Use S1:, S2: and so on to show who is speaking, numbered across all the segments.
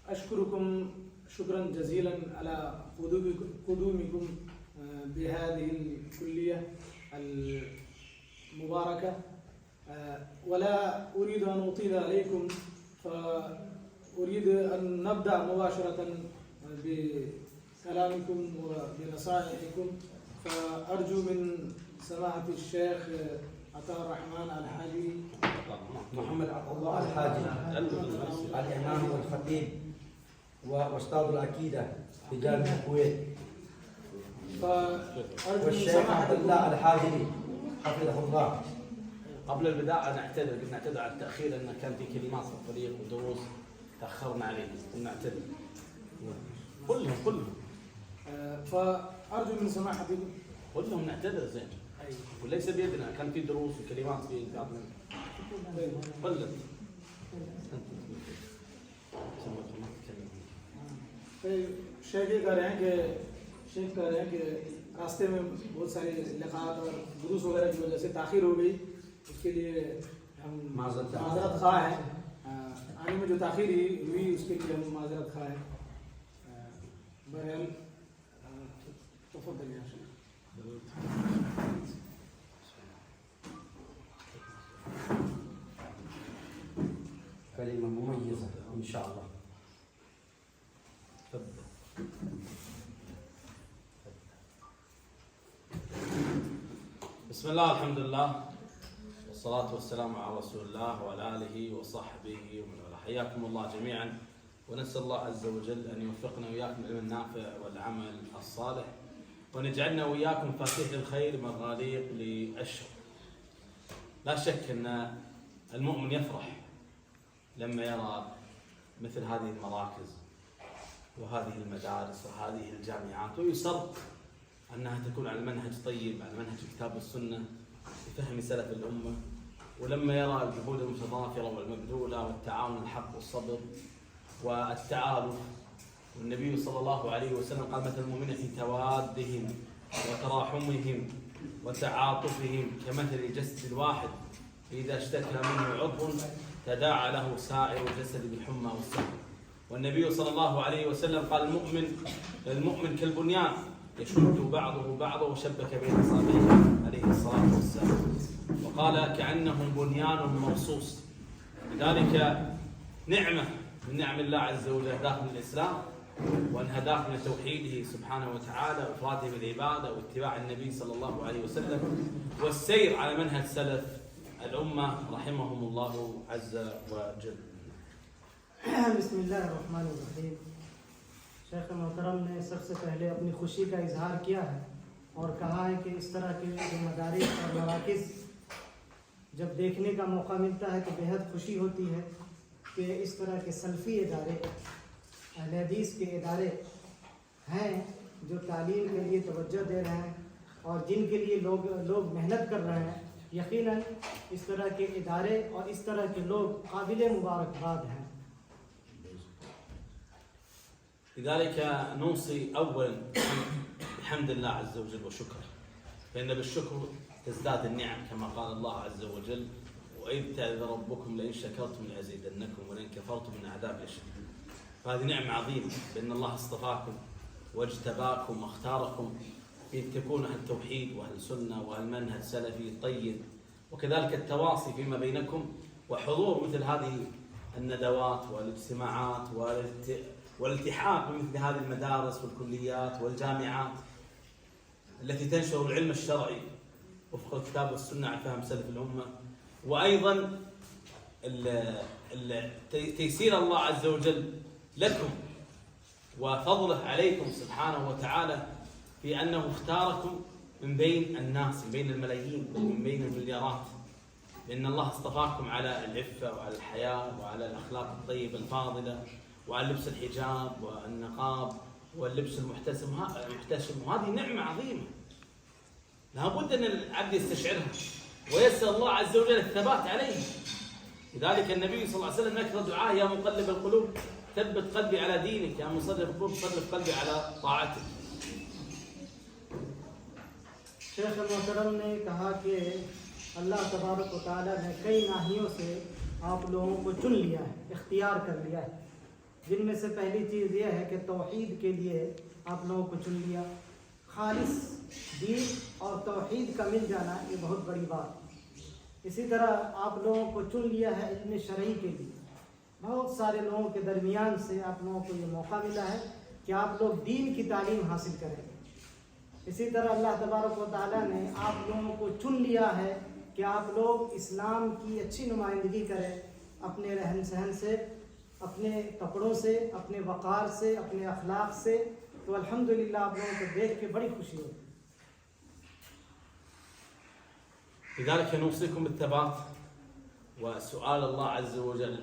S1: أشكركم شكرا جزيلا على قدومكم بهذه الكلية المباركة، ولا أريد أن أطيل عليكم، فأريد أن نبدأ مباشرة بكلامكم وبنصائحكم. فأرجو من سماحة الشيخ عطاء الرحمن الحاجي
S2: محمد عبد الله الحاجي الإمام والخطيب وأستاذ العقيدة في جامعة الكويت، والشيخ عبد الله الحاجي حفظه الله.
S3: قبل البداية نعتذر على التأخير، لأن كان في كلمات في الطريق ودروس تأخرنا عليه، نعتذر كلهم.
S1: فأرجو من سماحتكم
S3: كلهم نعتذر زين، وليس بيدنا، كان في دروس وكلمات في بعضنا. كلهم.
S1: शेख कह रहे हैं कि रास्ते में बहुत सारे लिखात और दुरूस वगैरह की वजह से ताख़ीर हो गई, उसके लिए हम माज़रत ख़्वाह हैं। आने में जो ताख़ीर हुई उसके लिए हम माज़रत ख़्वाह हैं। बहरहाल तफ़द्दल या शेख।
S2: كلمة مميزة إن شاء الله.
S3: بسم الله، الحمد لله، والصلاة والسلام على رسول الله وعلى آله وصحبه ومن والاه. حياكم الله جميعا، ونسأل الله عز وجل أن يوفقنا وإياكم للعلم النافع والعمل الصالح، وأن يجعلنا وإياكم مفاتيح الخير مغاليق للشر. لا شك أن المؤمن يفرح لما يرى مثل هذه المراكز وهذه المدارس وهذه الجامعات، ويسر أنها تكون على منهج طيب، على منهج الكتاب والسنة بفهم سلف الأمة، ولما يرى الجهود المتضافرة والمبذولة والتعاون الحق والصبر والتعالف. والنبي صلى الله عليه وسلم قال: مثل المؤمنين في توادهم وتراحمهم وتعاطفهم كمثل الجسد الواحد إذا اشتكى منه عضو تداعى له سائر الجسد بالحمى والسهر. والنبي صلى الله عليه وسلم قال: المؤمن كالبنيان يشد بعضه بعضا وشبك بين اصابعه عليه الصلاه والسلام، وقال: كانهم بنيان مرصوص. لذلك نعمه من نعم الله عز وجل هداك من الاسلام، وان هداك من توحيده سبحانه وتعالى وافراده بالعباده واتباع النبي صلى الله عليه وسلم والسير على منهج سلف الامه رحمهم الله عز وجل.
S4: بسم الله الرحمن الرحیم। शेख मोहतरम ने सबसे पहले अपनी खुशी का इजहार किया है और कहा है कि इस तरह के जो मदारिस और मराकिज़ जब देखने का मौका मिलता है तो बेहद खुशी होती है कि इस तरह के सल्फ़ी इदारे, अहले हदीस के इदारे हैं जो तालीम के लिए तवज्जो दे रहे हैं और जिनके लिए लोग मेहनत कर रहे हैं। यकीनन इस तरह के इदारे और इस तरह के लोग काबिल मुबारकबाद हैं।
S3: لذلك نوصي أولا بحمد الله عز وجل وشكره، فإن بالشكر تزداد النعم كما قال الله عز وجل: وإذ تأذن ربكم لئن شكرتم لأزيدنكم ولئن كفرتم من عذاب لشديد. فهذه نعمة عظيمة بأن الله اصطفاكم واجتباكم واختاركم بأن تكونوا أهل التوحيد وأهل السنة وأهل منهج سلفي طيب، وكذلك التواصي فيما بينكم وحضور مثل هذه الندوات والاجتماعات والالتحاق بمثل هذه المدارس والكليات والجامعات التي تنشر العلم الشرعي وفق الكتاب والسنة على فهم سلف الأمة. وأيضا تيسير الله عز وجل لكم وفضله عليكم سبحانه وتعالى في أنه اختاركم من بين الناس، من بين الملايين، من بين المليارات، لأن الله اصطفاكم على العفة وعلى الحياة وعلى الأخلاق الطيبة الفاضلة وعلى لبس الحجاب والنقاب واللبس المحتشم، وهذه نعمة عظيمة لابد أن العبد يستشعرها ويسأل الله عز وجل الثبات عليها. لذلك النبي صلى الله عليه وسلم ذكر دعاء: يا مقلب القلوب ثبت قلبي على دينك، يا مصرف القلوب صرف قلبي على طاعتك.
S4: शेख मोहतरम ने कहा कि अल्लाह तबारक व तआला ने कई नाहियों से आप लोगों को चुन लिया है, इख्तियार कर लिया है जिनमें से पहली चीज़ यह है कि तौहीद के लिए आप लोगों को चुन लिया। खालिस दीन और तौहीद का मिल जाना ये बहुत बड़ी बात है। इसी तरह आप लोगों को चुन लिया है इल्म शरई के लिए। बहुत सारे लोगों के दरमियान से आप लोगों को ये मौका मिला है कि आप लोग दीन की तालीम हासिल करेंगे। इसी तरह अल्लाह तबारक व तआला ने आप लोगों को चुन लिया है कि आप लोग इस्लाम की अच्छी नुमाइंदगी करें, अपने रहन सहन से, अपने कपड़ों से, अपने वक़ार से, अपने अखलाक से। तो अल्हम्दुलिल्लाह आप लोगों को देख के बड़ी खुशी हुई।
S3: لذلك نوصيكم بالثبات وسؤال الله عز وجل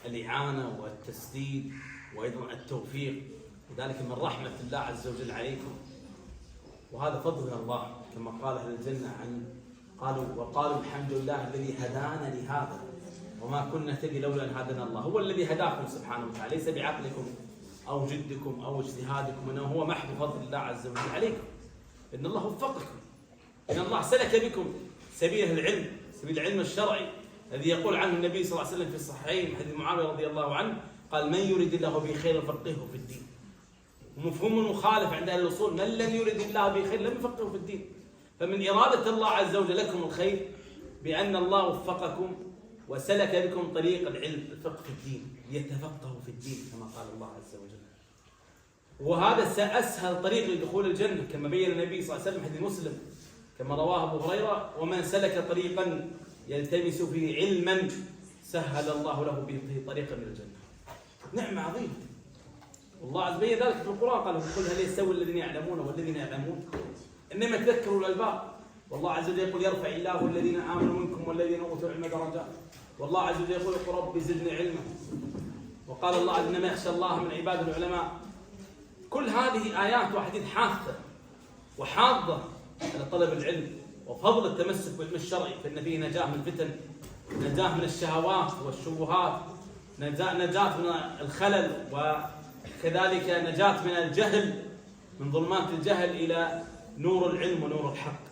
S3: الإعانة والتسديد وأيضا التوفيق. لذلك من رحمة الله عز وجل عليكم، وهذا فضل من الله كما قال أهل الجنة وقالوا الحمد لله الذي هدانا لهذا وما كنا نهتدي لولا أن هدانا الله. هو الذي هداكم سبحانه وتعالى، ليس بعقلكم أو جدكم أو اجتهادكم، إنه هو محض فضل الله عز وجل عليكم. إن الله وفقكم، إن الله سلك بكم سبيل العلم، سبيل العلم الشرعي الذي يقول عنه النبي صلى الله عليه وسلم في الصحيحين حديث معاوية رضي الله عنه قال: من يريد الله به خيرا يفقهه في الدين. ومفهوم المخالف عند أهل الأصول: من لم يرد الله به خير لم يفقهه في الدين. فمن إرادة الله عز وجل لكم الخير بأن الله وفقكم وسلك بكم طريق العلم، الفقه في الدين، ليتفقهوا في الدين كما قال الله عز وجل. وهذا أسهل طريق لدخول الجنة كما بين النبي صلى الله عليه وسلم حديث مسلم كما رواه أبو هريرة: ومن سلك طريقا يلتمس فيه علما سهل الله له به طريقا إلى الجنة. نعمة عظيمة. والله عز وجل ذلك في القرآن قال: قل هل يستوي الذين يعلمون والذين يعلمون إنما تذكروا الألباب. والله عز وجل يقول: يرفع الله الذين آمنوا منكم والذين أوتوا العلم درجات. والله عز وجل يقول: رب زدني علما. وقال الله: إنما يخشى الله من عباد العلماء. كل هذه آيات وحديث حاثة وحاضة على طلب العلم وفضل التمسك بالعلم الشرعي، فإن فيه نجاة من الفتن، نجاة من الشهوات والشبهات، نجاة من الخلل، وكذلك نجاة من الجهل، من ظلمات الجهل إلى نور العلم ونور الحق.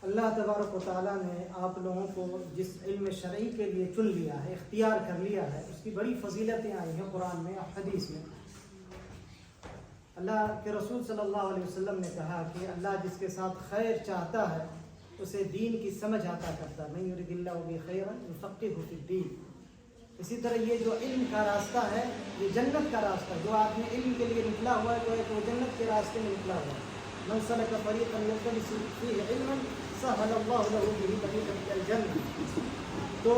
S4: अल्लाह तबारक व तआला ने आप लोगों को जिस इल्म शरई के लिए चुन लिया है, इख्तियार कर लिया है, उसकी बड़ी फजीलतें आई हैं कुरान में और हदीस में। अल्लाह के रसूल सल्लल्लाहु अलैहि वसल्लम ने कहा कि अल्लाह जिसके साथ खैर चाहता है उसे दीन की समझ अता करता है। मन युरिदिल्लाहु बिही खैरन युफ़क़्क़िहु फ़िद्दीन। इसी तरह ये जो इल्म का रास्ता है, ये जन्नत का रास्ता, जो आदमी इल्म के लिए निकला हुआ है तो जन्नत के रास्ते में निकला हुआ है। मन सलका तरीक़न यल्तमिसु फ़ीही इल्मन सहलल्लाहु लहू बिही तरीक़न इलल जन्नह। तो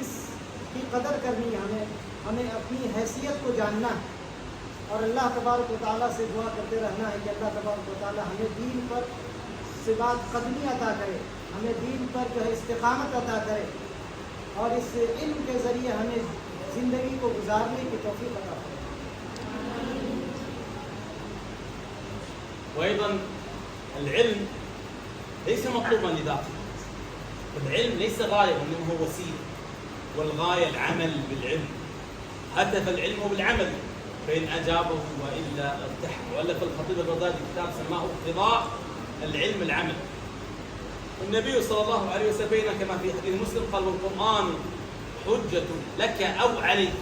S4: इसकी कदर करनी है, हमें अपनी हैसियत को जानना है और अल्लाह तबारक व तआला से दुआ करते रहना है कि अल्लाह तबारक व तआला हमें दीन पर सिबात कदमी अता करे, हमें दीन पर जो है इस्तिक़ामत अता करे और इस इल्म के ज़रिए हमें ज़िंदगी को गुजारने की तौफ़ीक़ अता करे।
S3: وأيضا العلم ليس مطلوبا لذاته، العلم ليس غاية وإنما هو وسيلة، والغاية العمل بالعلم. هدف العلم بالعمل، فإن أجابه وإلا ارتحل. وألف الخطيب البغدادي كتاب سماه اقتضاء العلم العمل. النبي صلى الله عليه وسلم بين كما في حديث مسلم قال: والقرآن حجة لك أو عليك.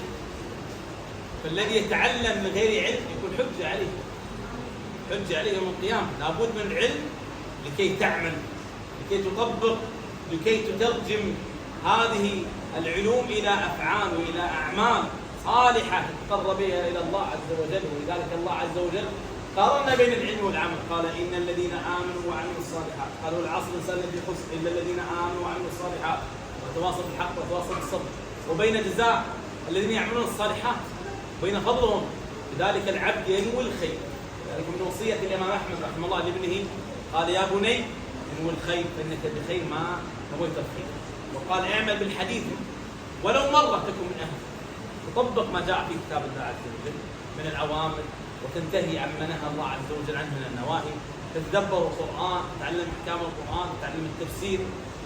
S3: فالذي يتعلم من غير علم يكون حجة عليه، حجة عليه يوم القيامة. لابد من العلم لكي تعمل، لكي تطبق، لكي تترجم هذه العلوم إلى أفعال وإلى أعمال صالحة تقرب بها إلى الله عز وجل. ولذلك الله عز وجل قارن بين العلم والعمل، قال: إن الذين آمنوا وعملوا الصالحات، قالوا العصر الإنسان الذي خسر إلا الذين آمنوا وعملوا الصالحات وتواصوا بالحق وتواصوا بالصبر. وبين جزاء الذين يعملون الصالحات بين فضلهم. لذلك العبد ينوي الخير. ذلك من وصية الإمام أحمد رحمه الله لابنه قال: يا بني انوي الخير فإنك بخير ما نويت الخير. وقال: اعمل بالحديث ولو مرة تكن من أهله، تطبق ما جاء في كتاب الله عز وجل من الأوامر وتنتهي عما نهى الله عز وجل عنه من النواهي، تتدبر القرآن، تعلم أحكام القرآن، تعلم التفسير،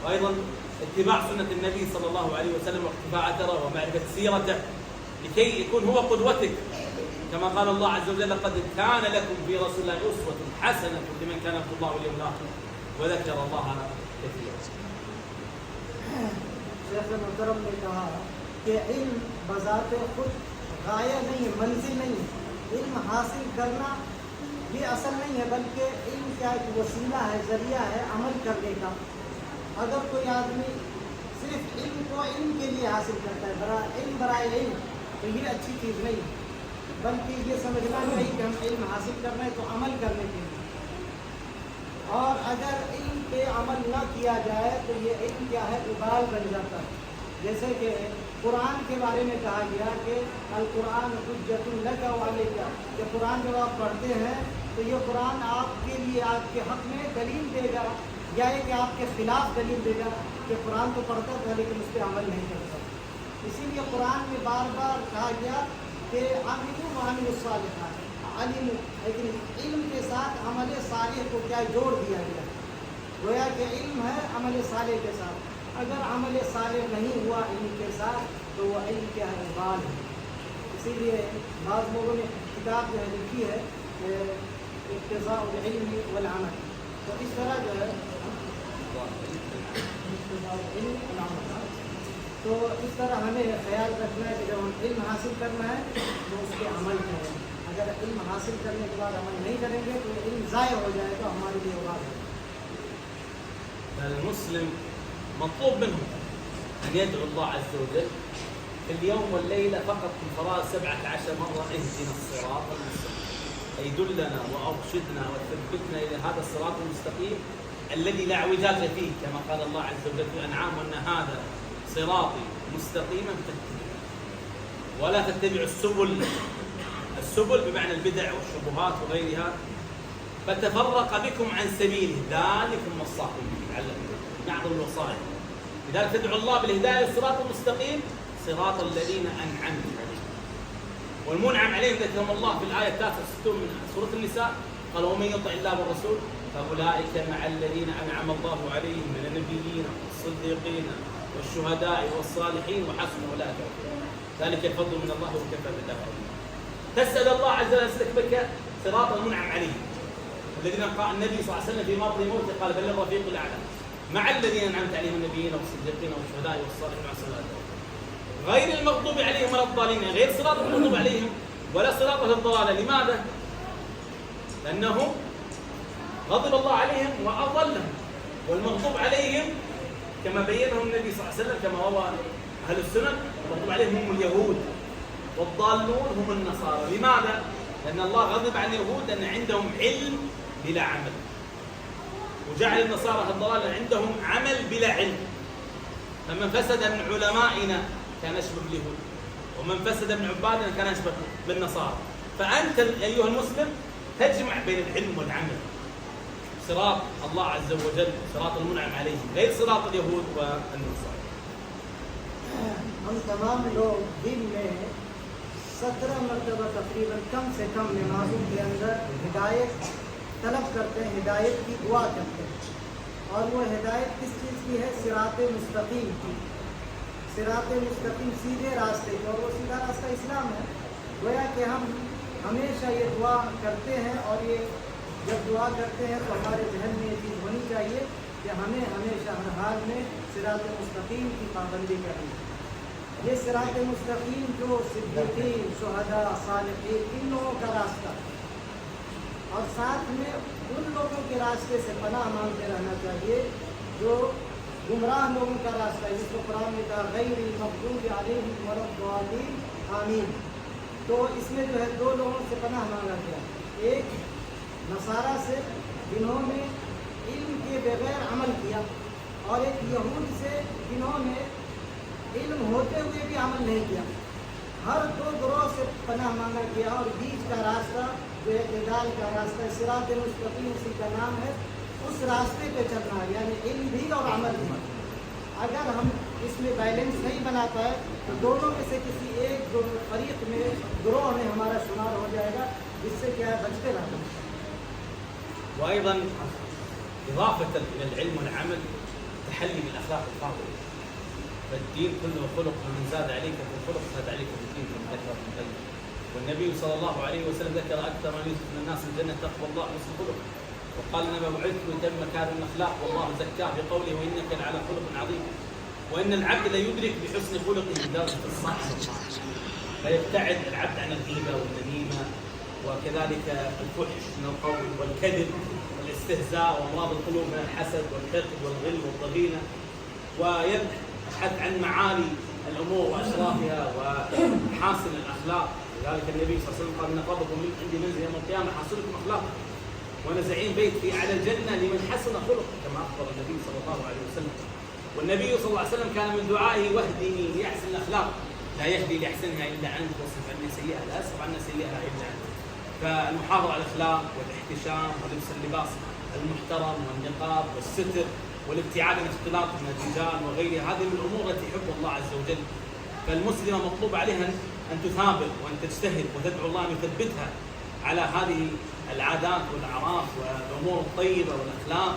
S3: وأيضا اتباع سنة النبي صلى الله عليه وسلم واقتفاء أثره ومعرفة سيرته لكي يكون هو قدوتك كما قال الله عز وجل: لقد كان لكم في رسول الله أسوة حسنة لمن كان يرجو الله واليوم الآخر وذكر الله كثيرا.
S4: शेख मोहतरम ने कहा कि इल्म बज़ाते खुद गाया नहीं है, मंजिल नहीं है। इल्म हासिल करना ये असल नहीं है, बल्कि इल्म क्या एक वसीला है, ज़रिया है अमल करने का। अगर कोई आदमी सिर्फ इल्म को इल्म के लिए हासिल करता है, बराए इल्म, तो ये अच्छी चीज़ नहीं है, बल्कि ये समझना चाहिए कि हम इल्म हासिल करना है तो अमल करने के लिए। और अगर इल्म पे अमल न किया जाए तो ये इल्म क्या है, उबाल बन जाता है। जैसे कि कुरान के बारे में कहा गया कि अल कुरान हुज्जतुन लका व अलैका, कि कुरान जब आप पढ़ते हैं तो ये कुरान आपके लिए, आपके हक़ में दलील देगा, या कि आपके ख़िलाफ़ दलील देगा कि कुरान तो पढ़ता था लेकिन उस पर अमल नहीं करता। इसीलिए कुरान में बार बार कहा गया कि आमिलू व अमिलुस सालिहात, अलिमु, लेकिन इल्म के साथ अमल सालिह को क्या जोड़ दिया गया, गोया कि इल्म है अमल सालिह के साथ। अगर अमल सालिह नहीं हुआ इल्म के साथ तो वह इल्म क्या है, उबाल है। इसीलिए बाज़ लोगों ने किताब जो है लिखी है इक्तिज़ाउल इल्म वल अमल, तो इस तरह जो है तो इस तरह हमें ख्याल रखना है कि जब हम इल्म हासिल करना है तो उस पर अमल करें। अगर इल्म हासिल करने के बाद अमल नहीं करेंगे तो इल्म ज़ाय हो जाएगा, हमारे लिए बात है।
S3: المسلم مطلوب منه أن يدعو الله عز وجل في اليوم والليلة فقط في الفرائض 17 مرة اهدنا الصراط المستقيم، أي دلنا وأرشدنا وثبتنا إلى هذا الصراط المستقيم الذي لا اعوجاج فيه، كما قال الله عز وجل في الأنعام وأن هذا صراطي مستقيما فاتبعوه ولا تتبعوا السبل بمعنى البدع والشبهات وغيرها فتفرق بكم عن سبيله ذلكم وصاكم به لعلكم تتقون، أعظم الوصايا. لذلك تدعو الله بالهداية للصراط المستقيم، صراط الذين أنعمت عليهم. والمنعم عليهم ذكرهم الله في الآية 63 من سورة النساء، قال ومن يطع الله والرسول فأولئك مع الذين أنعم الله عليهم من النبيين والصديقين والشهداء والصالحين وحسن أولئك رفيقا، ذلك الفضل من الله وكفى بالله عليما. تسأل الله عز وجل يسلك صراط المنعم عليهم الذين قال النبي صلى الله عليه وسلم في مرض موته قال بل الرفيق الأعلى مع الذين أنعمت عليهم النبيين والصديقين والشهداء والصالحين وحسن أولئك رفيقا، غير المغضوب عليهم ولا الضالين، غير صراط المغضوب عليهم ولا صراط الضالة. لماذا؟ لأنه غضب الله عليهم وأضلهم، والمغضوب عليهم كما بينه النبي صلى الله عليه وسلم كما روى أهل السنن المغضوب عليهم هم اليهود والضالون هم النصارى. لماذا؟ لأن الله غضب على اليهود أن عندهم علم بلا عمل، وجعل النصارى الضلال عندهم عمل بلا علم. فمن فسد من علمائنا كان يشبه باليهود، ومن فسد من عبادنا كان يشبه بالنصارى. فأنت أيها المسلم تجمع بين العلم والعمل، صراط الله عز وجل صراط المنعم عليهم غير صراط اليهود والنصارى.
S4: हम तमाम लोग दिन में 17 मरतबा तकरीबन कम से कम नमाजों के अंदर हिदायत तलब करते हैं, हिदायत की दुआ करते हैं। और वो हिदायत किस चीज़ की है? सिरात मुस्तकीम की। सिरात मुस्तकीम सीधे रास्ते की, और वो सीधा रास्ता इस्लाम है। गोया कि हम हमेशा ये दुआ करते हैं, और ये जब दुआ करते हैं तो हमारे जहन में ये चीज़ होनी चाहिए कि हमें हमेशा हर हाल में सिरात मुस्तकीम की पाबंदी करनी है। ये सिरात मुस्तकीम जो सिद्दीकीन, शुहदा, सालिहीन, इन लोगों का रास्ता, और साथ में उन लोगों के रास्ते से पनाह मांगते रहना चाहिए जो गुमराह लोगों का रास्ता है, जिसको कुरान में कहा गैरिल मग़ज़ूबि अलैहिम वलद्दालीन आमीन। तो इसमें जो है दो लोगों से पनाह मांगा गया, एक नसारा से जिन्होंने इल्म के बगैर अमल किया, और एक यहूद से जिन्होंने इल्म होते हुए भी अमल नहीं किया। हर दो ग्रोह से पनाह मांगा गया, और बीच का रास्ता जो इत्तिदाल का रास्ता सिरात मुस्तकीम उसी का नाम है, उस रास्ते पे चलना है, यानी इल्म भी और अमल भी। अगर हम इसमें बैलेंस नहीं बना पाए तो दोनों में से किसी एक फरीक में, ग्रोह में हमारा शुमार हो जाएगा, जिससे क्या है बचते रहना।
S3: وأيضا إضافة إلى العلم والعمل تحلي بالأخلاق الفاضلة، فالدين كله خلق، ومن زاد عليك في الخلق زاد عليك في الدين كما ذكر ابن القيم. والنبي صلى الله عليه وسلم ذكر أكثر ما يوسف من الناس الجنة تقوى الله وحسن الخلق، وقال إنما بعثت لأتم مكارم الأخلاق والله زكاه بقوله وإنك لعلى خلق عظيم. وإن العبد لا يدرك بحسن خلقه بدرجة الصحة، فيبتعد العبد عن الغيبة والنميمة وكذلك الفحش من القول والكذب والاستهزاء وأمراض القلوب من الحسد والحقد والغل والضغينة، ويبحث عن معالي الأمور وأشرافها ومحاسن الأخلاق. لذلك النبي صلى الله عليه وسلم قال: إن قبضكم من عندي منزل يوم القيامة حاصلكم أخلاقكم، وأنا زعيم بيت في أعلى الجنة لمن حسن خلقه، كما أخبر النبي صلى الله عليه وسلم. والنبي صلى الله عليه وسلم كان من دعائه: واهدني لأحسن الأخلاق، لا يهدي لأحسنها إلا أنت، واصرف عني سيئها لا يصرف عنا سيئها إلا أنت. فالمحافظة على الأخلاق والاحتشام ولبس اللباس المحترم والنقاب والستر والابتعاد عن اختلاط من الرجال وغيرها، هذه من الأمور التي يحب الله عز وجل. فالمسلمة مطلوب عليها أن تثابر وأن تجتهد وتدعو الله أن يثبتها على هذه العادات والأعراف والأمور الطيبة والأخلاق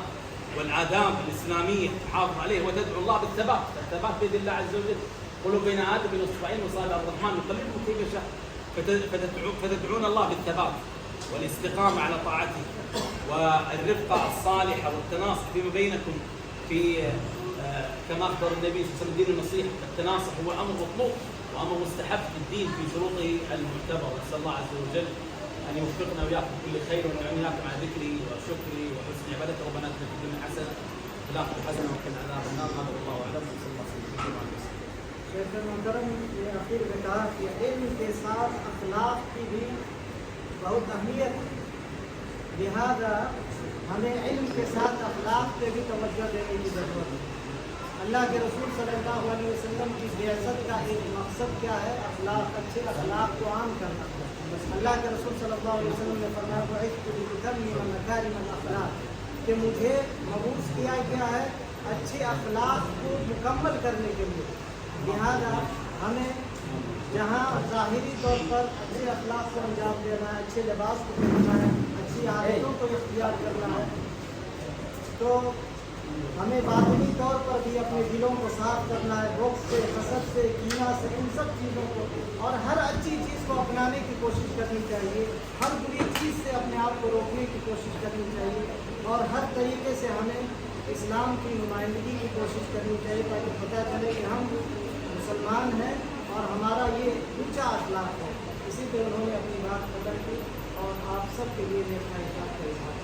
S3: والآداب الإسلامية، تحافظ عليه وتدعو الله بالثبات. الثبات بيد الله عز وجل. قلوا بين آدم بين أصبعين وصابع الرحمن يقلبه كيف يشاء، فتدعون الله بالثبات والاستقامة على طاعته والرفقة الصالحة والتناصح فيما بينكم، في كما أخبر النبي صلى الله عليه وسلم دين النصيحة. التناصح هو أمر مطلوب وأمر مستحب في الدين في شروطه المعتبرة. نسأل الله عز وجل أن يوفقنا وإياكم بكل خير وأن يعيننا إياكم على ذكري وشكري وحسن عبادته. ربنا آتنا في الدنيا حسنة وفي الآخرة حسنة وقنا عذاب النار. هذا والله أعلم. صلى الله عليه وسلم.
S4: शेख मोहतरम ने आखिर में कहा कि इल्म के साथ अखलाक की भी बहुत अहमियत है, लिहाजा हमें इल्म के साथ अखलाक पे भी तवज्जो देने की ज़रूरत है। अल्लाह के रसूल सल्लल्लाहु अलैहि वसल्लम की बिअसत का एक मकसद क्या है? अखलाक, अच्छे अखलाक को आम करना। अल्लाह के रसूल सल्लल्लाहु अलैहि वसल्लम ने फरमाया कि मुझे मबूस किया गया है अच्छे अखलाक को मुकम्मल करने के लिए। लिहाजा हमें जहाँ ज़ाहिरी तौर पर अच्छे अखलाक को अंजाम देना है, अच्छे लिबास को पहनना है, अच्छी आदतों को इख्तियार करना है, तो हमें बातिनी तौर पर भी अपने दिलों को साफ करना है, बुग़्ज़ से, हसद से, कीना से, इन सब चीज़ों को, और हर अच्छी चीज़ को अपनाने की कोशिश करनी चाहिए, हर बुरी चीज़ से अपने आप को रोकने की कोशिश करनी चाहिए, और हर तरीके से हमें इस्लाम की नुमाइंदगी की कोशिश करनी चाहिए, ताकि पता चले कि हम मुसलमान हैं और हमारा ये ऊँचा अखलाक है। इसी पर उन्होंने अपनी बात पकड़ की और आप सब के लिए मेरे ख्याल का इज़हार